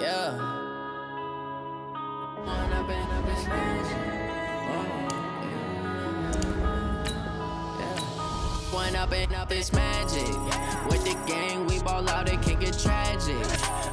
Yeah. One up and up is magic. With the gang, we ball out, it can get tragic.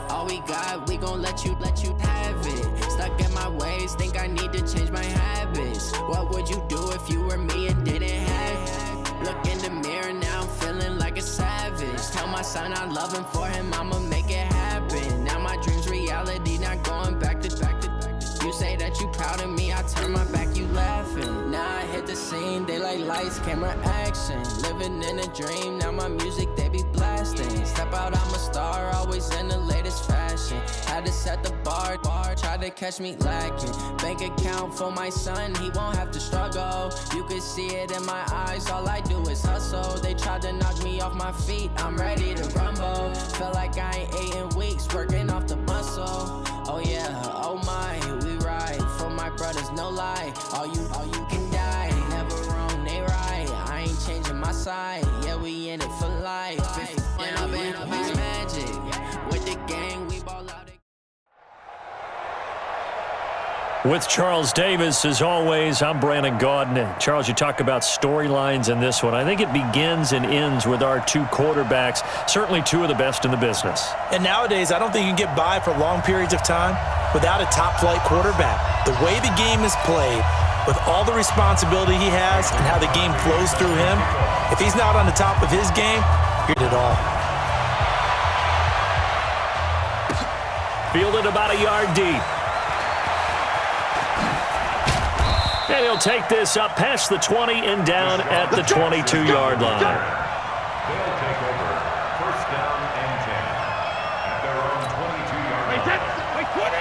All we got, we gon' let you have it. Stuck in my ways, think I need to change my habits. What would you do if you were me and didn't have it? Look in the mirror, now I'm feeling like a savage. Tell my son I love him, for him I'ma make it happen. Now my dream's reality, not going back to. You say that you proud of me, I turn my back, you laughing. Now I hit the scene, they like lights, camera, action. Living in a dream, now my music, they be blasting. Step out, I'm a star, always in the latest fashion. Had to set the bar, try to catch me lacking. Bank account for my son, he won't have to struggle. You can see it in my eyes, all I do is hustle. They tried to knock me off my feet, I'm ready to rumble. Feel like I ain't ate in weeks, working off the muscle. Oh yeah, oh my, we ride for my brothers, no lie. All you can die, never wrong, they right. I ain't changing my side, yeah, we in it for life. And I've been up is magic. With the gang, we ball out. With Charles Davis, as always, I'm Brandon Gaudin. Charles, you talk about storylines in this one. I think it begins and ends with our two quarterbacks, certainly two of the best in the business. And nowadays, I don't think you can get by for long periods of time without a top-flight quarterback. The way the game is played, with all the responsibility he has and how the game flows through him, if he's not on the top of his game, you're it all. Fielded about a yard deep. And he'll take this up past the 20 and down at the 22-yard line. They'll take over. First down and 10 at their own 22-yard line. Wait, 20!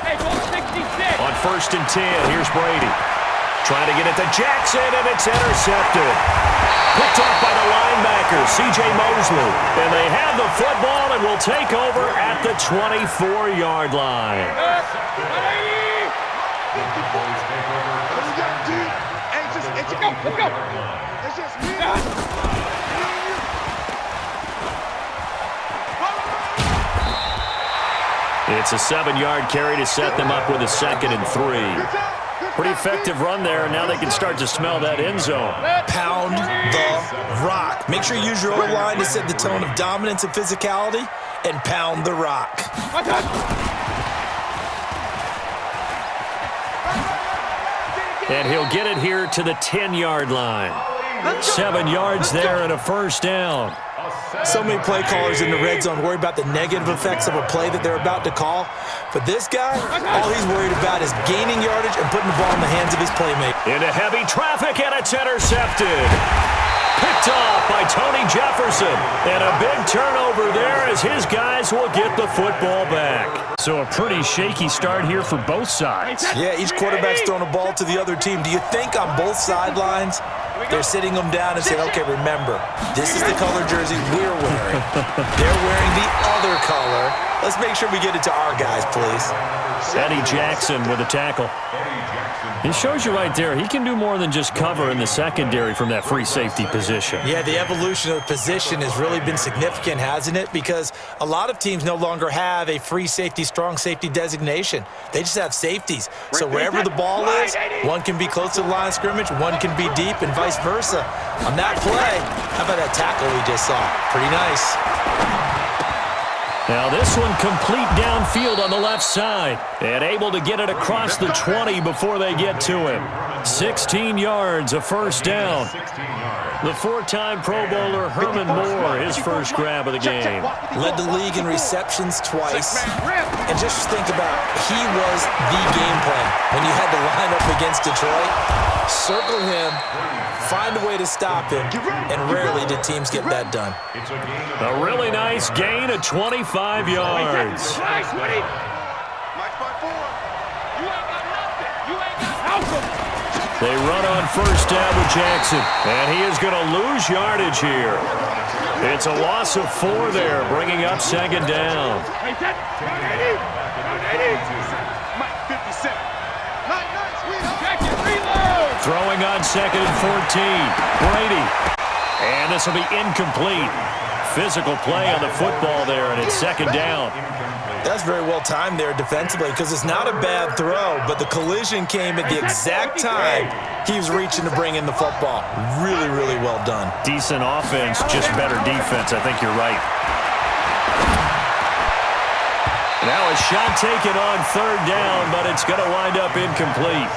Hey, ball 66! On first and 10, here's Brady. Trying to get it to Jackson, and it's intercepted. Picked off by the linebacker, C.J. Mosley. And they have the football and will take over at the 24-yard line. Let's go. It's a 7-yard carry to set them up with a 2nd and 3. Pretty effective run there, and now they can start to smell that end zone. Pound the rock. Make sure you use your O-line to set the tone of dominance and physicality, and pound the rock. And he'll get it here to the 10-yard line. 7 yards there and a first down. So many play callers in the red zone worry about the negative effects of a play that they're about to call. But this guy, all he's worried about is gaining yardage and putting the ball in the hands of his playmate. Into heavy traffic, and it's intercepted. Picked off by Tony Jefferson. And a big turnover there as his guys will get the football back. So a pretty shaky start here for both sides. Yeah, each quarterback's throwing a ball to the other team. Do you think on both sidelines they're sitting them down and saying, okay, remember, this is the color jersey we're wearing. They're wearing the other color. Let's make sure we get it to our guys, please. Eddie Jackson with a tackle. It shows you right there, he can do more than just cover in the secondary from that free safety position. Yeah, the evolution of the position has really been significant, hasn't it? Because a lot of teams no longer have a free safety, strong safety designation. They just have safeties. So wherever the ball is, one can be close to the line of scrimmage, one can be deep, and vice versa. On that play, how about that tackle we just saw? Pretty nice. Now this one complete downfield on the left side. And able to get it across the 20 before they get to him. 16 yards, a first down. The 4-time Pro Bowler Herman Moore, his first grab of the game. Led the league in receptions twice. And just think about, he was the game plan. When you had to line up against Detroit, circle him, find a way to stop him, and rarely did teams get that done. A really nice gain of 25 yards. They run on first down with Jackson, and he is going to lose yardage here. It's a loss of 4 there, bringing up 2nd down. Throwing on 2nd and 14. Brady. And this will be incomplete. physical play on the football there, and it's second down. That's very well timed there defensively because it's not a bad throw, but the collision came at the exact time he was reaching to bring in the football. Really, really well done. Decent offense, just better defense. I think you're right. Now a shot taken on third down, but it's going to wind up incomplete.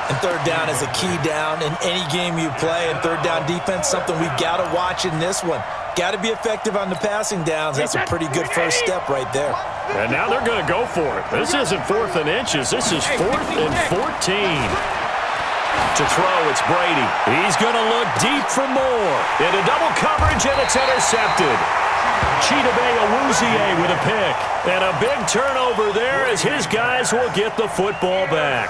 And third down is a key down in any game you play, and third down defense, something we've got to watch in this one. Got to be effective on the passing downs. That's a pretty good first step right there. And now they're going to go for it. This isn't 4th and inches. This is 4th and 14. To throw, it's Brady. He's going to look deep for more. Into double coverage, and it's intercepted. Chidobe Awuzie with a pick. And a big turnover there as his guys will get the football back.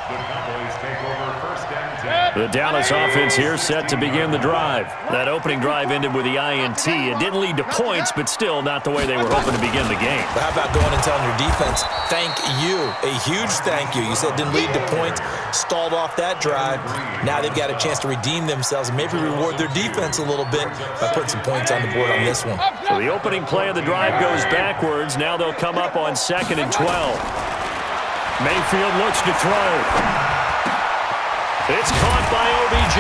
The Cowboys take over first and 10. The Dallas offense here set to begin the drive. That opening drive ended with the INT. It didn't lead to points, but still not the way they were hoping to begin the game. But how about going and telling your defense, thank you, a huge thank you. You said didn't lead to points, stalled off that drive. Now they've got a chance to redeem themselves and maybe reward their defense a little bit by putting some points on the board on this one. So the opening play of the drive goes backwards. Now they'll come up on 2nd and 12. Mayfield looks to throw. It's caught by OBJ.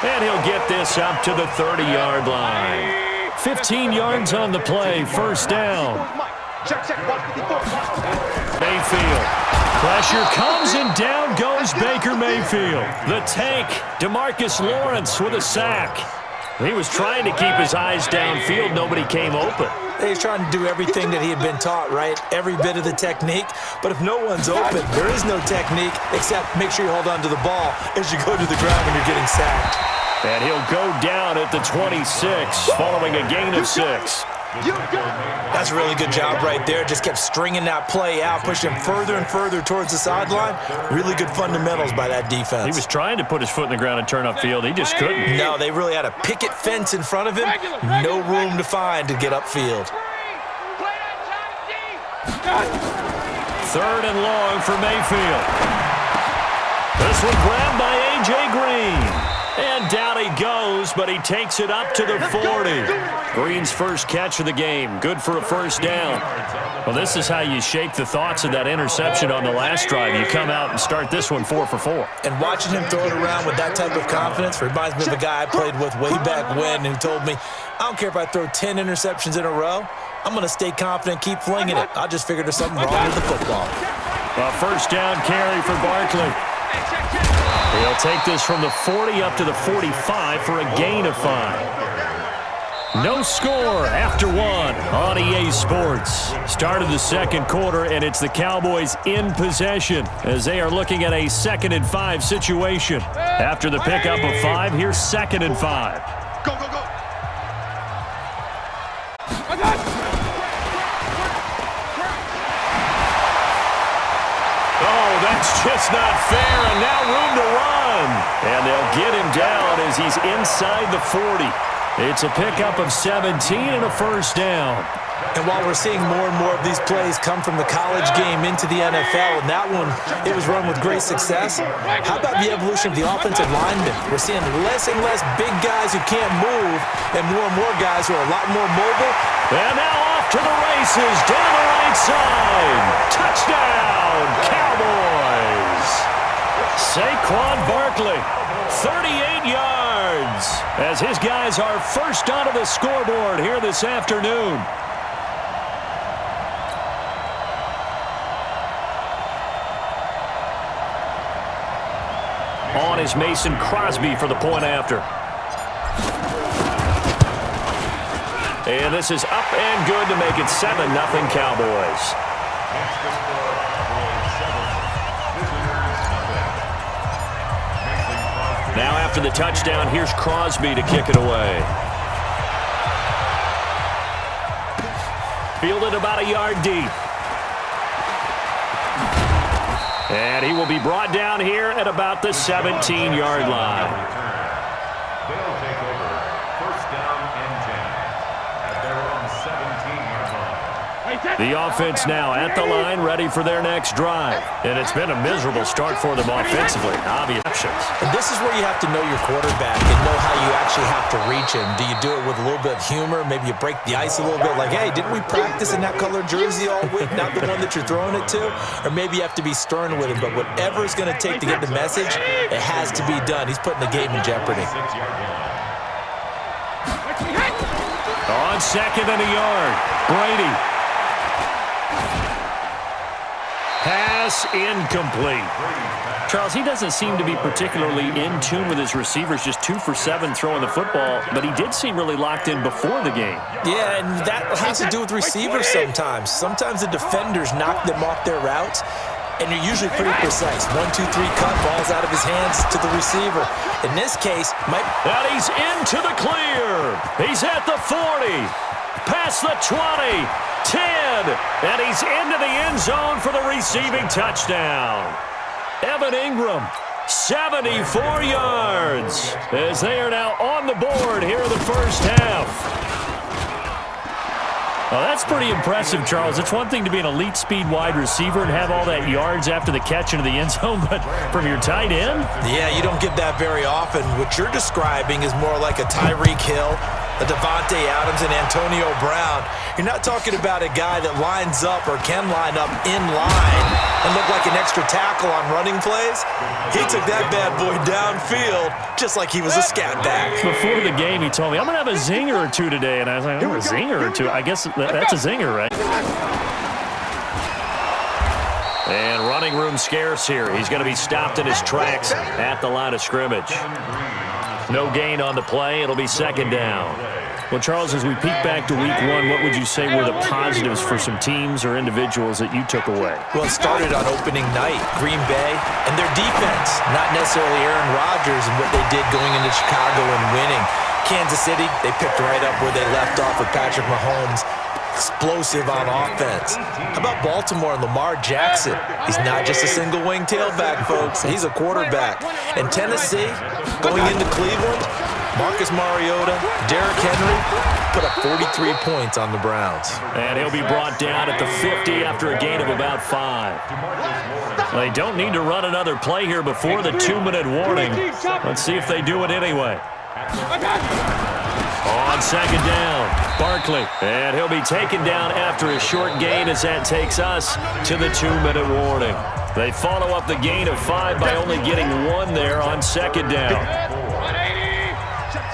And he'll get this up to the 30-yard line. 15 yards on the play, first down. Mayfield. Pressure comes and down goes Baker Mayfield. The tank, DeMarcus Lawrence with a sack. He was trying to keep his eyes downfield. Nobody came open. He's trying to do everything that he had been taught, right? Every bit of the technique. But if no one's open, there is no technique except make sure you hold on to the ball as you go to the ground when you're getting sacked. And he'll go down at the 26 following a gain of 6. That's a really good job right there. Just kept stringing that play out, pushing him further and further towards the sideline. Really good fundamentals by that defense. He was trying to put his foot in the ground and turn upfield. He just couldn't. No, they really had a picket fence in front of him. No room to find to get upfield. 3rd and long for Mayfield. This one grabbed by A.J. Green. And down he goes, but he takes it up to the 40. Green's first catch of the game. Good for a first down. Well, this is how you shake the thoughts of that interception on the last drive. You come out and start this one 4 for 4. And watching him throw it around with that type of confidence reminds me of a guy I played with way back when who told me, I don't care if I throw 10 interceptions in a row. I'm going to stay confident, keep flinging it. I just figured there's something wrong with the football. A first down carry for Barkley. He'll take this from the 40 up to the 45 for a gain of 5. No score after 1 on EA Sports. Start of the second quarter, and it's the Cowboys in possession as they are looking at a 2nd and 5 situation. After the pickup of 5, here's 2nd and 5. Go, go, go. Oh, that's just not fair, and now room to run. And they'll get him down as he's inside the 40. It's a pickup of 17 and a first down. And while we're seeing more and more of these plays come from the college game into the NFL, and that one, it was run with great success, how about the evolution of the offensive linemen? We're seeing less and less big guys who can't move and more guys who are a lot more mobile. And now off to the races, down the right side. Touchdown, Cowboys. Saquon Barkley, 38 yards, as his guys are first onto the scoreboard here this afternoon. On is Mason Crosby for the point after. And this is up and good to make it 7-0 Cowboys. Now after the touchdown, here's Crosby to kick it away. Fielded about a yard deep. And he will be brought down here at about the 17-yard line. They'll take over first down and 10 at their own 17-yard line. The offense now at the line, ready for their next drive. And it's been a miserable start for them offensively. Obvious options. And this is where you have to know your quarterback and know how you actually have to reach him. Do you do it with a little bit of humor? Maybe you break the ice a little bit like, hey, didn't we practice in that colored jersey all week, not the one that you're throwing it to? Or maybe you have to be stern with him. But whatever it's going to take to get the message, it has to be done. He's putting the game in jeopardy. On second and a yard, Brady. Pass incomplete. Charles, he doesn't seem to be particularly in tune with his receivers, just 2 for 7 throwing the football, but he did seem really locked in before the game. Yeah, and that has to do with receivers sometimes. Sometimes the defenders knock them off their routes, and you're usually pretty precise. 1, 2, 3 cut, balls out of his hands to the receiver. In this case, and he's into the clear. He's at the 40, past the 20, 10, and he's into the end zone for the receiving touchdown. Evan Ingram, 74 yards, as they are now on the board here in the first half. Well, that's pretty impressive, Charles. It's one thing to be an elite speed wide receiver and have all that yards after the catch into the end zone, but from your tight end? Yeah, you don't get that very often. What you're describing is more like a Tyreek Hill, a Devontae Adams, and Antonio Brown. You're not talking about a guy that lines up or can line up in line and look like an extra tackle on running plays. He took that bad boy downfield just like he was a scat back. Before the game, he told me, I'm going to have a zinger or two today. And I was like, oh, a zinger or two? I guess that's a zinger, right? And running room scarce here. He's going to be stopped in his tracks at the line of scrimmage. No gain on the play. It'll be second down. Well, Charles, as we peek back to week 1, what would you say were the positives for some teams or individuals that you took away? Well, it started on opening night. Green Bay and their defense, not necessarily Aaron Rodgers and what they did going into Chicago and winning. Kansas City, they picked right up where they left off with Patrick Mahomes. Explosive on offense. How about Baltimore and Lamar Jackson? He's not just a single-wing tailback, folks. He's a quarterback. And Tennessee, going into Cleveland, Marcus Mariota, Derrick Henry put up 43 points on the Browns. And he'll be brought down at the 50 after a gain of about 5. They don't need to run another play here before the 2-minute warning. Let's see if they do it anyway. On second down, Barkley. And he'll be taken down after a short gain as that takes us to the 2-minute warning. They follow up the gain of 5 by only getting 1 there on second down.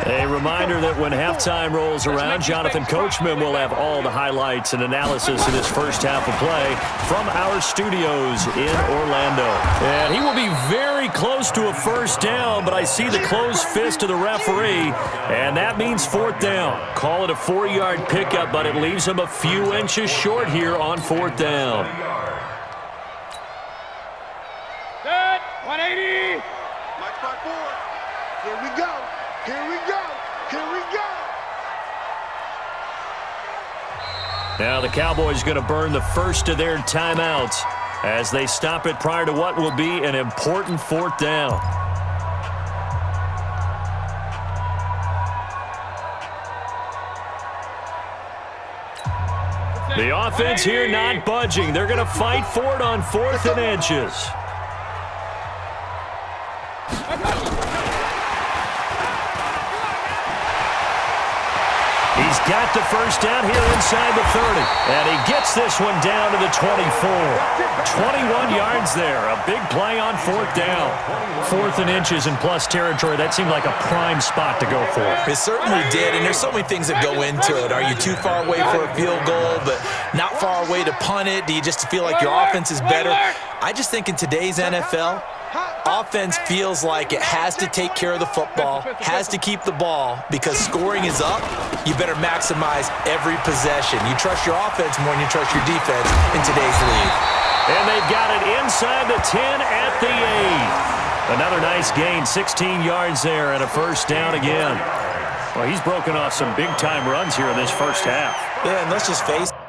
A reminder that when halftime rolls around, Jonathan Coachman will have all the highlights and analysis of this first half of play from our studios in Orlando. And he will be very close to a first down, but I see the closed fist of the referee, and that means fourth down. Call it a 4-yard pickup, but it leaves him a few inches short here on fourth down. Set, 180. Mike back forward. Here we go. Here we go. Here we go. Now the Cowboys going to burn the first of their timeouts as they stop it prior to what will be an important fourth down. The offense here not budging. They're going to fight for it on 4th and inches. He's got the first down here inside the 30. And he gets this one down to the 24. 21 yards there. A big play on fourth down. 4th and inches in plus territory. That seemed like a prime spot to go for. It certainly did, and there's so many things that go into it. Are you too far away for a field goal, but not far away to punt it? Do you just feel like your offense is better? I just think in today's NFL, offense feels like it has to take care of the football, has to keep the ball, because scoring is up. You better maximize every possession. You trust your offense more than you trust your defense in today's league. And they've got it inside the 10 at the 8. Another nice gain, 16 yards there, and a first down again. Well, he's broken off some big-time runs here in this first half. Yeah, and let's just face it.